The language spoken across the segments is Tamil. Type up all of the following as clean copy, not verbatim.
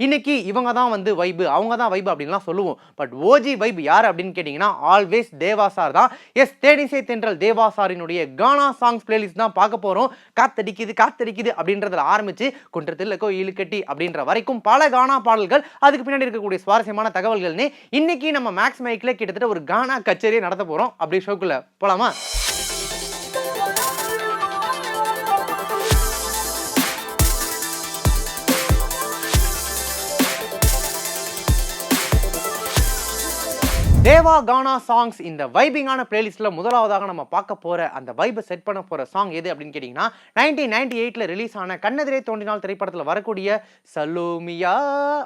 இன்னைக்கு இவங்க தான் வந்து வைப், அவங்க தான் வைப் அப்படின்லாம் சொல்லுவோம். பட் ஓஜி வைப் யார் அப்படின்னு கேட்டிங்கன்னா ஆல்வேஸ் தேவா சார் தான். எஸ், தேனிசை தென்றல் தேவா சாரினுடைய கானா சாங்ஸ் பிளேலிஸ்ட் தான் பார்க்க போறோம். காத்தடிக்குது காத்தடிக்குது அப்படின்றதுல ஆரம்பிச்சு குன்றத்தில் கோயிலுக்கட்டி அப்படின்ற வரைக்கும் பல கானா பாடல்கள், அதுக்கு பின்னாடி இருக்கக்கூடிய சுவாரஸ்யமான தகவல்கள்னு இன்னைக்கு நம்ம மேக்ஸ் மைக்ல கிட்டத்தட்ட ஒரு கானா கச்சேரியை நடத்த போறோம். அப்படி ஷோக்குள்ள போலாமா? தேவா கானா சாங்ஸ் இந்த வைபிங்கான பிளேலிஸ்ட்ல முதலாவதாக நம்ம பார்க்க போற அந்த வைபை செட் பண்ண போற சாங் எது அப்படின்னு கேட்டீங்கன்னா 1998ல ரிலீஸ் ஆன கண்ணெதிரே தோன்றினால் திரைப்படத்தில் வரக்கூடிய சலோமியா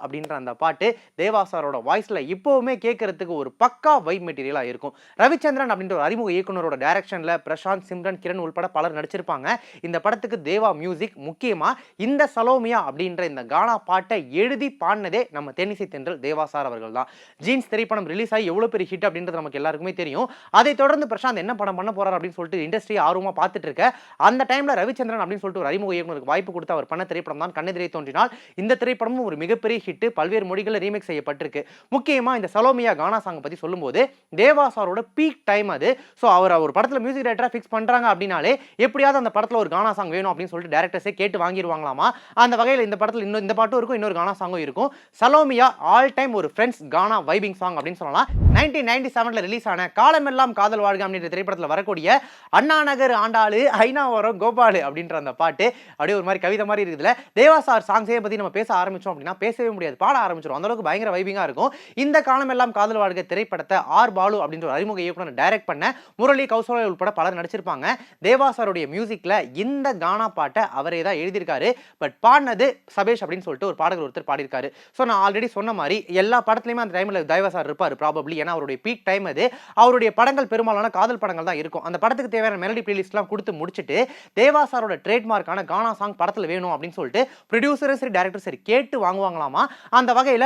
அப்படின்ற அந்த பாட்டு தேவா சாரோட வாய்ஸ்ல இப்போவுமே கேட்கறதுக்கு ஒரு பக்கா வைப் மெட்டீரியலா இருக்கும். ரவிச்சந்திரன் அப்படின்ற ஒரு அறிமுக இயக்குனரோட டைரக்ஷன்ல பிரசாந்த், சிம்ரன், கிரண் உள்பட பலர் நடிச்சிருப்பாங்க. இந்த படத்துக்கு தேவா மியூசிக். முக்கியமா இந்த சலோமியா அப்படின்ற இந்த கானா பாட்டை எழுதி பாடினதே நம்ம தேனிசை தென்றல் தேவா சார் அவர்கள் தான். ஜீன்ஸ் திரைப்படம் ரிலீஸ் ஆகி எவ்வளவு பெரிய ஹிட் அப்படின்றது நமக்கு எல்லாருக்குமே தெரியும். அதை தொடர்ந்து பிரசாந்த் என்ன படம் பண்ண போறார் அப்படின்னு சொல்லிட்டு இண்டஸ்ட்ரி ஆர்வமா பார்த்துட்டு இருக்க அந்த டைம்ல ரவிச்சந்திரன் அப்படின்னு சொல்லிட்டு ஒரு அறிமுக இயக்குனருக்கு வாய்ப்பு கொடுத்து அவர் பண்ண திரைப்படம் தான் கண்ணெதிரே தோன்றினால். இந்த திரைப்படமும் ஒரு மிகப்பெரிய ஹிட், பல்வேறு மொழிகளில் ரீமேக் செய்யப்பட்டிருக்கு. முக்கியமா இந்த சலோமியா கானா சாங் பத்தி சொல்லும்போது தேவா சாரோட பீக் டைம் அது. ஸோ அவர் ஒரு படத்துல மியூசிக் டைரக்டரா ஃபிக்ஸ் பண்றாங்க அப்படின்னாலே எப்படியாவது அந்த படத்துல ஒரு கானா சாங் வேணும் அப்படின்னு சொல்லிட்டு டைரக்டர்ஸே கேட்டு வாங்கிடுவாங்களாமா. அந்த வகையில் இந்த படத்துல இன்னும் இந்த பாட்டும் இருக்கும், இன்னொரு கானா சாங்கும் இருக்கும். சலோமியா ஆல் டைம் ஒரு ஃப்ரெண்ட்ஸ் கானா வைபிங் சாங் அப்படின்னு சொல்லலாம். 1997ல ரிலீஸ் ஆன காலமெல்லாம் காதல் வாழ்க அப்படின்ற திரைப்படத்தில் வரக்கூடிய அண்ணா நகர் ஆண்டாளு ஐநாவரம் கோபாலு அப்படின்ற அந்த பாட்டு அப்படியே ஒரு மாதிரி கவிதை மாதிரி இருக்குதுல. தேவா சார் சாங்ஸே பத்தி நம்ம பேச ஆரம்பிச்சோம் அப்படின்னா பேசவே முடியாது, பாட ஆரம்பிச்சிடும். அந்த அளவுக்கு பயங்கர வைபிங்கா இருக்கும். இந்த காலமெல்லாம் காதல் வாழ்க திரைப்படத்தை ஆர் பாலு அப்படின்ற ஒரு அறிமுக இயக்குனர் டைரக்ட் பண்ண முரளி, கௌசல்யா உள்பட பலர் நடிச்சிருப்பாங்க. தேவா சாருடைய மியூசிக்ல இந்த கானா பாட்டை அவரே தான் எழுதியிருக்காரு. பட் பாடினது சபேஷ் அப்படின்னு சொல்லிட்டு ஒரு பாடகர் ஒருத்தர் பாடியிருக்காரு. ஸோ நான் ஆல்ரெடி சொன்ன மாதிரி எல்லா படத்துலையுமே அந்த டைம்ல தேவா சார் இருப்பார் ப்ராபப்ளி. ஏன்னா அவருடைய பீக் டைம் அது. அவருடைய படங்கள் பெரும்பாலான காதல் படங்கள் தான் இருக்கும். அந்த படத்துக்கு தேவையான மெலடி பிளேலிஸ்ட்லாம் கொடுத்து முடிச்சிட்டு தேவா சாரோட ட்ரேட்மார்க்கான கானா சாங் படத்துல வேணும் அப்படின்னு சொல்லிட்டு ப்ரொடியூசரும் சரி டைரக்டர் சரி கேட்டு வாங்குவாங்களாமா. அந்த வகையில்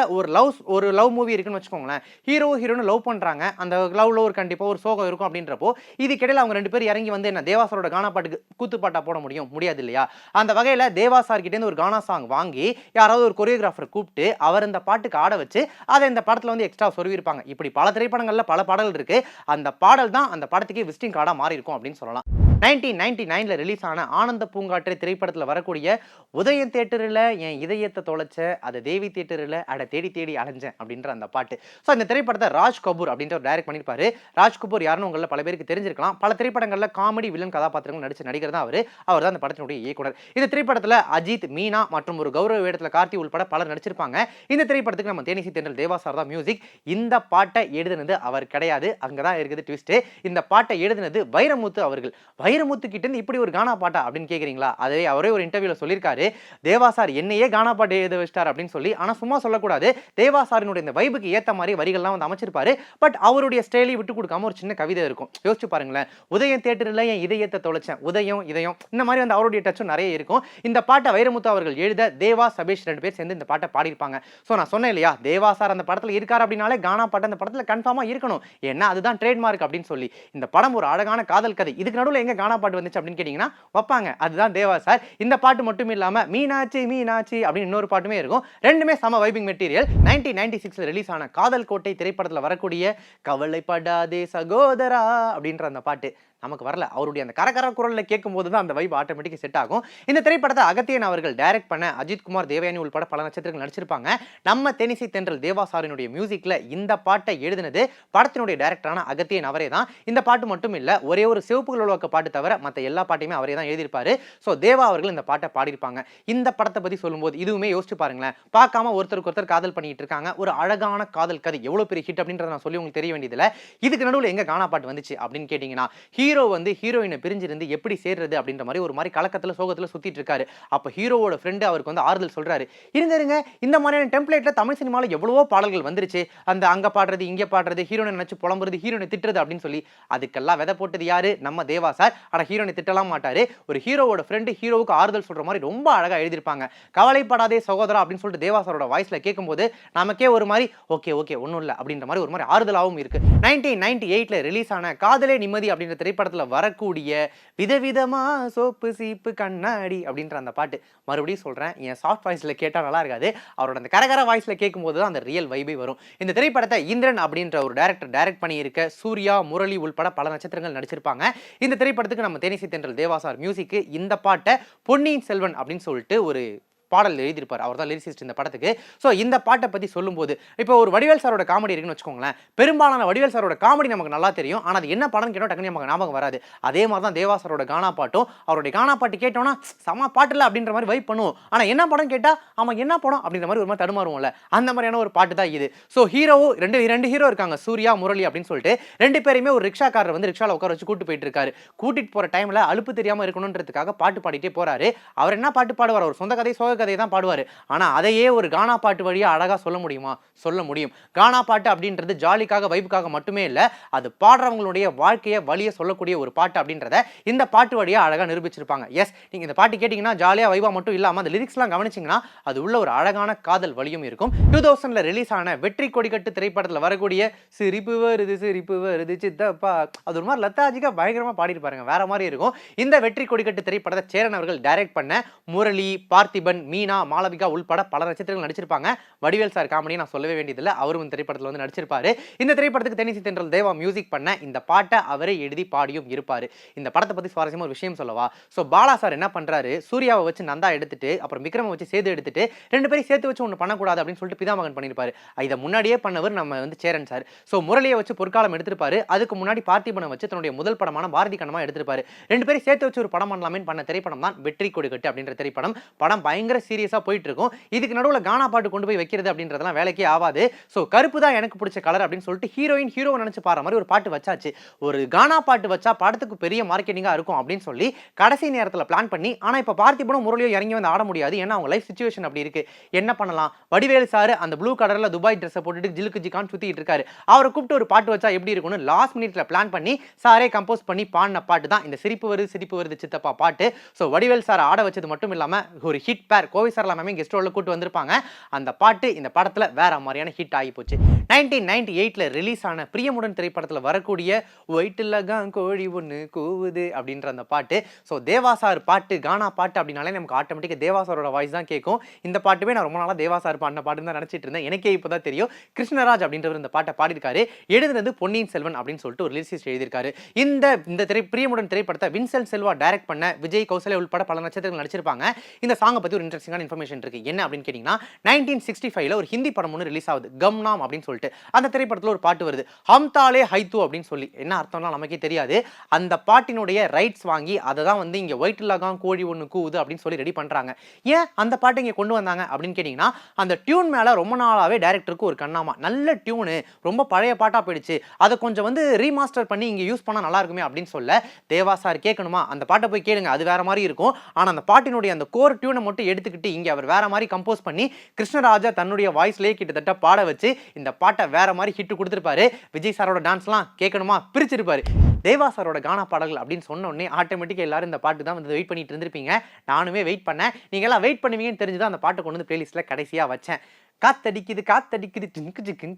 ஒரு லவ் மூவி இருக்குன்னு வச்சுக்கோங்களேன். ஹீரோ ஹீரோன்னு லவ் பண்றாங்க. அந்த லவ்ல ஒரு கண்டிப்பா ஒரு சோகம் இருக்கும் அப்படின்றப்போ இதுக்கிடையில அவங்க ரெண்டு பேரும் இறங்கி வந்து என்ன தேவா சாரோட கானா பாட்டுக்கு கூத்து பாட்டா போட முடியாது இல்லையா? அந்த வகையில் தேவா சார் கிட்டே ஒரு கானா சாங் வாங்கி யாராவது ஒரு கொரியோகிராஃபர் கூப்பிட்டு அவர் இந்த பாட்டுக்கு ஆட வச்சு அதை இந்த படத்துல வந்து எக்ஸ்ட்ரா சொருவிருப்பாங்க. இப்படி பல திரைப்படங்கள்ல பல பாடல்கள் இருக்கு. அந்த பாடல் தான் அந்த படத்துக்கு விசிட்டிங் கார்டா மாறி இருக்கும் அப்படின்னு சொல்லலாம். 1999ல ரிலீஸ் ஆன ஆனந்த பூங்காற்று திரைப்படத்தில் வரக்கூடிய உதயம் தியேட்டரில் என் இதயத்தை தொலைச்ச அதை தேவி தியேட்டரில் அட தேடி தேடி அலைஞ்சேன் அப்படின்ற அந்த பாட்டு. ஸோ இந்த திரைப்படத்தை ராஜ் கபூர் அப்படின்ற ஒரு டைரக்ட் பண்ணியிருப்பாரு. ராஜ் கபூர் யாருன்னு உங்களில் பல பேருக்கு தெரிஞ்சிருக்கலாம். பல திரைப்படங்களில் காமெடி வில்லன் கதாபாத்திரங்கள் நடிச்ச நடிகர் தான் அவர் தான் அந்த படத்தினுடைய இயக்குனர். இந்த திரைப்படத்தில் அஜித், மீனா மற்றும் ஒரு கௌரவ வேடத்தில் கார்த்தி உள்பட பலர் நடிச்சிருப்பாங்க. இந்த திரைப்படத்துக்கு நம்ம தேனிசை தென்றல் தேவா சார் தான் மியூசிக். இந்த பாட்டை எழுதினது அவர் கிடையாது, அங்கதான் இருக்குது ட்விஸ்ட். இந்த பாட்டை எழுதினது வைரமுத்து அவர்கள். வைரமுத்து கிட்ட இருந்து இப்படி ஒரு கானா பாட்டா அப்படின்னு கேக்குறீங்களா? அதே அவரே ஒரு இன்டர்வியூல சொல்லியிருக்காரு, தேவா சார் என்னையே கானா பாட்டு எழுத வச்சிட்டார் அப்படின்னு சொல்லி. ஆனா சும்மா சொல்லக்கூடாது, தேவா சாரினுடைய இந்த வைபுக்கு ஏத்த மாதிரி வரிகள்லாம் வந்து அமைச்சிருப்பாரு. பட் அவருடைய ஸ்டைலை விட்டு கொடுக்காம ஒரு சின்ன கவிதை இருக்கும். யோசிச்சு பாருங்களேன், உதயம் தியேட்டர்ல என் இதயத்தை தொலைச்சேன், உதயம் இதயம் இந்த மாதிரி வந்து அவருடைய டச்சும் நிறைய இருக்கும். இந்த பாட்டை வைரமுத்து அவர்கள் எழுத தேவா, சபேஷ் ரெண்டு பேர் சேர்ந்து இந்த பாட்டை பாடியிருப்பாங்க. ஸோ நான் சொன்னேன் இல்லையா, தேவா சார் அந்த படத்தில் இருக்காரு அப்படின்னாலே கானா பாட்டு அந்த படத்தில் கன்ஃபார்மா இருக்கணும். ஏன்னா அதுதான் ட்ரேட்மார்க் அப்படின்னு சொல்லி. இந்த படம் ஒரு அழகான காதல் கதை. இதுக்கு நடுவில் எங்க கானா பாட்டு வந்துச்சு அப்படின்னு கேட்டீங்கன்னா வைப்பாங்க. அதுதான் தேவா சார். இந்த பாட்டு மட்டும் இல்லாம மீனாட்சி மீனாட்சி அப்படின்னு இன்னொரு பாட்டுமே இருக்கும். ரெண்டுமே சம வைபிங் மெட்டீரியல். 1996ல ரிலீஸ் ஆன காதல் கோட்டை திரைப்படத்தில் வரக்கூடிய கவலைப்படாதே சகோதரா அப்படின்ற அந்த பாட்டு நமக்கு வரல. அவருடைய அந்த கரகர குரல்ல கேட்கும் போது தான் அந்த வைப் ஆட்டோமேட்டிக்கா செட் ஆகும். இந்த திரைப்படத்தை அகத்தியன் அவர்கள் டைரக்ட் பண்ண அஜித் குமார், தேவயானி உள்பட பல நட்சத்திரங்கள் நடிச்சிருப்பாங்க. நம்ம தேனிசை தென்றல் தேவா சாரினுடைய மியூசிக்ல இந்த பாட்டை எழுதினது படத்தினுடைய டைரக்டரான அகத்தியன் அவரே தான். இந்த பாட்டு மட்டும் இல்ல, ஒரே ஒரு சிவப்புகள் உலக பாட்டு தவிர மற்ற எல்லா பாட்டையுமே அவரே தான் எழுதியிருப்பாரு. ஸோ தேவா அவர்கள் இந்த பாட்டை பாடியிருப்பாங்க. இந்த படத்தை பத்தி சொல்லும்போது இதுவுமே யோசிச்சு பாருங்களேன். பார்க்காம ஒருத்தருக்கு ஒருத்தர் காதல் பண்ணிட்டு இருக்காங்க. ஒரு அழகான காதல் கதை, எவ்வளவு பெரிய ஹிட் அப்படின்றத நான் சொல்லி உங்களுக்கு தெரிய வேண்டியதில்லை. இதுக்கு நடுவில் எங்க கானா பாட்டு வந்துச்சு அப்படின்னு கேட்டீங்கன்னா, ஹீரோ வந்து ஹீரோயினை பிரிஞ்சிருந்து எப்படி சேர்றது அப்படின்ற மாதிரி ஒரு மாதிரி கலக்கத்துல சோகத்துல சுத்திட்டு இருக்காரு. அப்ப ஹீரோவோட ஃப்ரெண்டு அவருக்கு வந்து ஆறுதல் சொல்றாரு, இருங்க இந்த மாதிரியான டெம்ப்ளேட்ல தமிழ் சினிமால எவ்வளவோ பாடல்கள் வந்துருச்சு, அந்த அங்க பாடுறது இங்க பாடுறது, ஹீரோனை நினைச்சு புலம்புறது, ஹீரோனை திட்டுறது அப்படின்னு சொல்லி. அதுக்கெல்லாம் விதை போட்டது யாரு? நம்ம தேவா சார். ஆனா ஹீரோனை திட்டலாம் மாட்டாரு. ஒரு ஹீரோவோட ஃப்ரெண்டு ஹீரோவுக்கு ஆறுதல் சொல்ற மாதிரி ரொம்ப அழகா எழுதியிருப்பாங்க. கவலைப்படாதே சகோதரா அப்படின்னு சொல்லிட்டு தேவா சாரோட வாய்ஸ்ல கேட்கும்போது நமக்கே ஒரு மாதிரி ஓகே ஒன்றும் இல்லை அப்படின்ற மாதிரி ஒரு மாதிரி ஆறுதலாகவும் இருக்கு. 1998ல ரிலீஸ் ஆன காதலே நிம்மதி அப்படின்ற திரைப்படம் திரைப்படத்துல வரக்கூடிய விதவிதமா சோப்பு சீப்பு கண்ணாடி அப்படின்ற அந்த பாட்டு மறுபடியும் சொல்றேன், என் சாஃப்ட் வாய்ஸ்ல கேட்டா நல்லா இருக்காது. அவரோட அந்த கரகர வாய்ஸ்ல கேட்கும்போது தான் அந்த ரியல் வைபே வரும். இந்த திரைப்படத்தை இந்திரன் அப்படின்ற ஒரு டைரக்ட் பண்ணியிருக்க சூர்யா, முரளி உள்பட பல நட்சத்திரங்கள் நடிச்சிருப்பாங்க. இந்த திரைப்படத்துக்கு நம்ம தேனிசை தென்றல் தேவா சார் மியூசிக். இந்த பாட்டை பொன்னியின் செல்வன் அப்படின்னு சொல்லிட்டு ஒரு பாடல் எழுதியிருப்பார். அவர் தான் லிரிசிஸ்ட் இந்த படத்துக்கு. ஸோ இந்த பாட்டை பற்றி சொல்லும்போது இப்போ ஒரு வடிவேல் சாரோட காமெடி இருக்குன்னு வச்சுக்கோங்களேன். பெரும்பாலான வடிவேல் சாரோட காமெடி நமக்கு நல்லா தெரியும். ஆனால் அது என்ன படம்னு கேட்டோம் டக்குனு நமக்கு ஞாபகம் வராது. அதே மாதிரி தான் தேவா சாரோட கானா பாட்டும். அவருடைய கானா பாட்டு கேட்டோம்னா செம பாட்டில் அப்படின்ற மாதிரி வைப் பண்ணுவோம். ஆனால் என்ன படம் கேட்டால் ஆமாம் என்ன படம் அப்படின்ற மாதிரி ஒரு மாதிரி தடுமாறுவோம்ல, அந்த மாதிரியான ஒரு பாட்டு தான் இது. ஸோ ஹீரோவும் ரெண்டு ஹீரோ இருக்காங்க, சூர்யா முரளி அப்படின்னு சொல்லிட்டு. ரெண்டு பேருமே ஒரு ரிக்ஷாக்காரர் வந்து ரிக்ஷாவில் உட்கார வச்சு கூட்டு போயிட்டு இருக்காரு. கூட்டிட்டு போகிற டைமில் அலுப்பு தெரியாமல் இருக்கணுன்றதுக்காக பாட்டு பாடிட்டே போறாரு. அவர் என்ன பாட்டு பாடுவார்? அவர் சொந்த கதை சோக கதை தான் பாடுவார். ஆனா அதையே ஒரு கானா பாட்டு வழியா அழகா சொல்ல முடியுமா? சொல்ல முடியும். கானா பாட்டு அப்படின்றது ஜாலிக்காக வைப்புக்காக மட்டுமே இல்ல, அது பாடுறவங்களுடைய வாழ்க்கைய வழிய சொல்லக்கூடிய ஒரு பாட்டு அப்படின்றத இந்த பாட்டு வழியா அழகா நிரூபிச்சிருப்பாங்க. எஸ், நீங்க இந்த பாட்டு கேட்டீங்கன்னா ஜாலியா வைபா மட்டும் இல்லாம அந்த லிரிக்ஸ்லாம் கவனிச்சீங்கன்னா அது உள்ள ஒரு அழகான காதல் வழியும் இருக்கும். 2000ல ரிலீஸ் ஆன வெற்றி கொடிக்கட்டு திரைப்படத்துல வரக்கூடிய சிரிப்பு வருது சித்தப்பா, அது ஒரு மாதிரி லத்தாஜிக்கா பயங்கரமா பாடிருப்பாருங்க, வேற மாதிரி இருக்கும். இந்த வெற்றி கொடிக்கட்டு திரைப்படத்தை சேரன் அவர்கள் டைரக்ட் பண்ண முரளி, பார்த்திபன், மீனா, மாளவிகா உள்பட பல நட்சத்திரங்கள் நடிச்சிருப்பாங்க. வடிவேல் சார் காமெடி நான் சொல்லவே வேண்டியதில்லை, அவரும் இந்த திரைப்படத்தில் வந்து நடிச்சிருப்பாரு. இந்த திரைப்படத்துக்கு தேனிசை தென்றல் தேவா மியூசிக் பண்ண இந்த பாட்டை அவரே எழுதி பாடியும் இருப்பாரு. இந்த படத்தை பத்தி சுவாரஸ்யமா ஒரு விஷயம் சொல்லவா? ஸோ பாலா சார் என்ன பண்றாரு, சூர்யாவை வச்சு நந்தா எடுத்துட்டு அப்புறம் விக்ரம வச்சு சேது எடுத்துட்டு ரெண்டு பேரும் சேர்த்து வச்சு ஒன்று பண்ணக்கூடாது அப்படின்னு சொல்லிட்டு பிதாமகன் பண்ணியிருப்பாரு. இதை முன்னாடியே பண்ணவர் நம்ம வந்து சேரன் சார். ஸோ முரளியை வச்சு பொற்காலம் எடுத்திருப்பாரு. அதுக்கு முன்னாடி பார்த்திபனை வச்சு தன்னுடைய முதல் படமான பாரதி கண்ணமா எடுத்திருப்பாரு. ரெண்டு பேரும் சேர்த்து வச்சு ஒரு படம் பண்ணலாமே பண்ண திரைப்படம் தான் வெற்றி கொடிக்கட்டு அப்படின்ற திரைப்படம். படம் பயங்கர சீரியஸா போயிட்டு இருக்கும். இதுக்கு நடுவுல கானா பாட்டு கொண்டு போய் வைக்கிறது அப்படின்றதெல்லாம் வேலைக்கே ஆகாது. சோ கருப்பு தான் எனக்கு பிடிச்ச கலர் அப்படின்னு சொல்லிட்டு ஹீரோவை நினைச்சு பாடுற மாதிரி ஒரு பாட்டு வச்சாச்சு. ஒரு கானா பாட்டு வச்சா படத்துக்கு பெரிய மார்க்கெட்டிங்கா இருக்கும் அப்படின்னு சொல்லி கடைசி நேரத்துல பிளான் பண்ணி, ஆனா இப்ப பார்த்திபனும் முரளியும் இறங்கி வந்து ஆட முடியாது, ஏன்னா அவங்க லைஃப் சிச்சுவேஷன் அப்படி இருக்கு. என்ன பண்ணலாம்? வடிவேல் சார் அந்த ப்ளூ கலர்ல துபாய் ட்ரெஸ் போட்டுட்டு ஜிலுக்கு ஜிகான் சுத்திட்டு இருக்காரு. அவரை கூப்பிட்டு ஒரு பாட்டு வச்சா எப்படி இருக்கும்னு லாஸ்ட் மினிட்ல பிளான் பண்ணி சாரே கம்போஸ் பண்ணி பாடின பாட்டு தான் இந்த சிரிப்பு வருது சித்தப்பா பாட்டு. சோ வடிவேல் சார் ஆட வச்சது மட்டும் இல்லாம ஒரு ஹிட் பேர் கோவை சார் எல்லாமே கெஸ்ட் ரோல்ல கூட்டு வந்திருப்பாங்க. அந்த பாட்டு இந்த படத்துல வேற மாதிரியான ஹிட் ஆகி போச்சு. 1998ல ரிலீஸ் ஆன பிரியமுடன் திரைப்படத்துல வரக்கூடிய ஒயிட்லகான் கோழி ஒண்ணு கூவுது அப்படின்ற அந்த பாட்டு. சோ தேவா சார் பாட்டு, கானா பாட்டு அப்படினாலே நமக்கு ஆட்டோமேட்டிக்கா தேவா சாரோட வாய்ஸ் தான் கேட்கும். இந்த பாட்டுமே நான் ரொம்ப நாளா தேவா சார் பாடின பாட்டுன்னு தான் நினைச்சிட்டு இருந்தேன். எனக்கே இப்பதான் தெரியும் கிருஷ்ணராஜ் அப்படின்றவர் இந்த பாட்டை பாடியிருக்காரு. எழுதுனது பொன்னியின் செல்வன் அப்படின்னு சொல்லிட்டு ஒரு லிரிசிஸ்ட் எழுதியிருக்காரு. இந்த பிரியமுடன் திரைப்படத்தை வின்சென்ட் செல்வா டைரக்ட் பண்ண விஜய், கௌசல்யா உள்பட பல நட்சத்திரங்கள் நடிச்சிருப்பாங்க. இந்த சாங்கை பத்தி ஒரு இன்ட்ரெஸ்டிங்கான இன்ஃபர்மேஷன் இருக்கு. என்ன அப்படின்னு கேட்டீங்கன்னா 1965ல ஒரு ஹிந்தி படம் ஒன்று ரிலீஸ் ஆகுது, கம்னாம் அப்படின்னு சொல்லிட்டு. அந்த திரைப்படத்தில் ஒரு பாட்டு வருது, ஹம்தாலே ஹைத்து அப்படின்னு சொல்லி. என்ன அர்த்தம்னா நமக்கே தெரியாது. அந்த பாட்டினுடைய ரைட்ஸ் வாங்கி அதை தான் வந்து இங்க ஒயிட் லகான் கோழி ஒன்று கூவுது அப்படின்னு சொல்லி ரெடி பண்றாங்க. ஏன் அந்த பாட்டை இங்க கொண்டு வந்தாங்க அப்படின்னு கேட்டீங்கன்னா, அந்த டியூன் மேல ரொம்ப நாளாவே டைரக்டருக்கு ஒரு கண்ணாமா, நல்ல டியூனு, ரொம்ப பழைய பாட்டா போயிடுச்சு, அதை கொஞ்சம் வந்து ரீமாஸ்டர் பண்ணி இங்க யூஸ் பண்ணா நல்லா இருக்குமே அப்படின்னு சொல்ல, தேவா சார் கேட்கணுமா அந்த பாட்டை போய் கேளுங்க, அது வேற மாதிரி இருக்கும். ஆனா அந்த பாட்டினுடைய அந்த கோர் டியூனை மட்டும் எடுத்துக்கிட்டு இங்க அவர் வேற மாதிரி கம்போஸ் பண்ணி கிருஷ்ணராஜா தன்னுடைய வாய்ஸ்லயே கிட்டத்தட்ட பாட வச்சு இந்த பாட்டை வேற மாதிரி ஹிட் கொடுத்திருப்பாரு. விஜய் சாரோட டான்ஸ்லாம் கேட்கணுமா பிரிச்சிருப்பாரு. தேவா சாரோட கானா பாடல்கள் அப்படின்னு சொன்ன உடனே ஆட்டோமேட்டிக்கா எல்லாரும் இந்த பாட்டு தான் வந்து வெயிட் பண்ணிட்டு இருந்திருப்பீங்க. நானுமே வெயிட் பண்ணேன். நீங்க எல்லாம் வெயிட் பண்ணுவீங்கன்னு தெரிஞ்சுதான் அந்த பாட்டை கொண்டு வந்து பிளேலிஸ்ட்ல கடைசியா வச்சேன். காத்தடிக்குது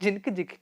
ஜினுக்கு ஜிக்கு.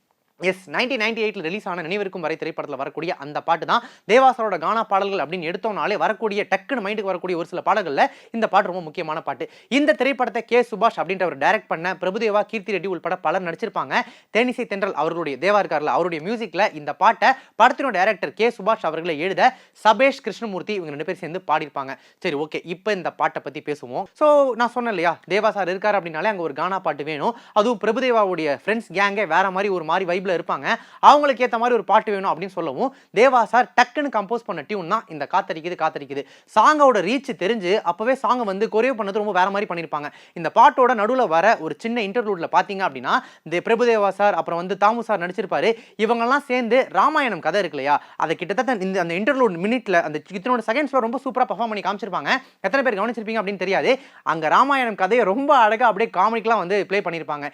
எஸ், 1998ல ரிலீஸ் ஆன நினைவிருக்கும் வரை திரைப்படத்தில் வரக்கூடிய அந்த பாட்டு தான் தேவா சாரோட கானா பாடல்கள் அப்படின்னு எடுத்தோம்னாலே வரக்கூடிய டக்குன்னு மைண்டுக்கு வரக்கூடிய ஒரு சில பாடல்கள்ல இந்த பாட்டு ரொம்ப முக்கியமான பாட்டு. இந்த திரைப்படத்தை கே சுபாஷ் அப்படின்றவர் டைரக்ட் பண்ண பிரபுதேவா, கீர்த்தி ரெட்டி உள்பட பலர் நடிச்சிருப்பாங்க. தேனிசை தென்றல் அவர்களுடைய தேவா இருக்கார்ல, அவருடைய மியூசிக்ல இந்த பாட்டை படத்தினோட டைரக்டர் கே சுபாஷ் அவர்களை எழுத சபேஷ் கிருஷ்ணமூர்த்தி இவங்க ரெண்டு பேர் சேர்ந்து பாடியிருப்பாங்க. சரி, ஓகே, இப்போ இந்த பாட்டை பத்தி பேசுவோம். ஸோ நான் சொன்னேன் இல்லையா, தேவா சார் இருக்காரு அப்படின்னாலே அங்கே ஒரு கானா பாட்டு வேணும். அதுவும் பிரபுதேவாவுடைய ஃப்ரெண்ட்ஸ் கேங்கே வேற மாதிரி ஒரு மாதிரி வைப்ல இருப்பாங்க, அவங்களுக்கு ஏத்த மாதிரி ஒரு பாட்டு வேணும் அப்படின்னு சொல்லவும் தேவா சார் டக்குன்னு கம்போஸ் பண்ண டியூன் தான் இந்த காத்தடிக்குது. சாங்கோட ரீச் தெரிஞ்சு அப்பவே சாங் வந்து கொரியோ பண்ணது ரொம்ப வேற மாதிரி பண்ணிருப்பாங்க. இந்த பாட்டோட நடுவுல வர ஒரு சின்ன இன்டர்லூட்ல பாத்தீங்க அப்படின்னா இந்த பிரபுதேவா சார் அப்புறம் வந்து தாமு சார் நடிச்சிருப்பாரு. இவங்க எல்லாம் சேர்ந்து ராமாயணம் கதை இருக்கு இல்லையா, அதை கிட்டத்தட்ட இந்த அந்த இன்டர்லூட் மினிட்ல அந்த இத்தனோட செகண்ட்ஸ்ல ரொம்ப சூப்பரா பெர்ஃபார்ம் பண்ணி காமிச்சிருப்பாங்க. எத்தனை பேர் கவனிச்சிருப்பீங்க அப்படின்னு தெரியாது. அங்க ராமாயணம் கதையை ரொம்ப அழகா அப்படியே காமெடிக்கெல்லாம் வந்து ப்ளே பண்ணிருப்பாங்க.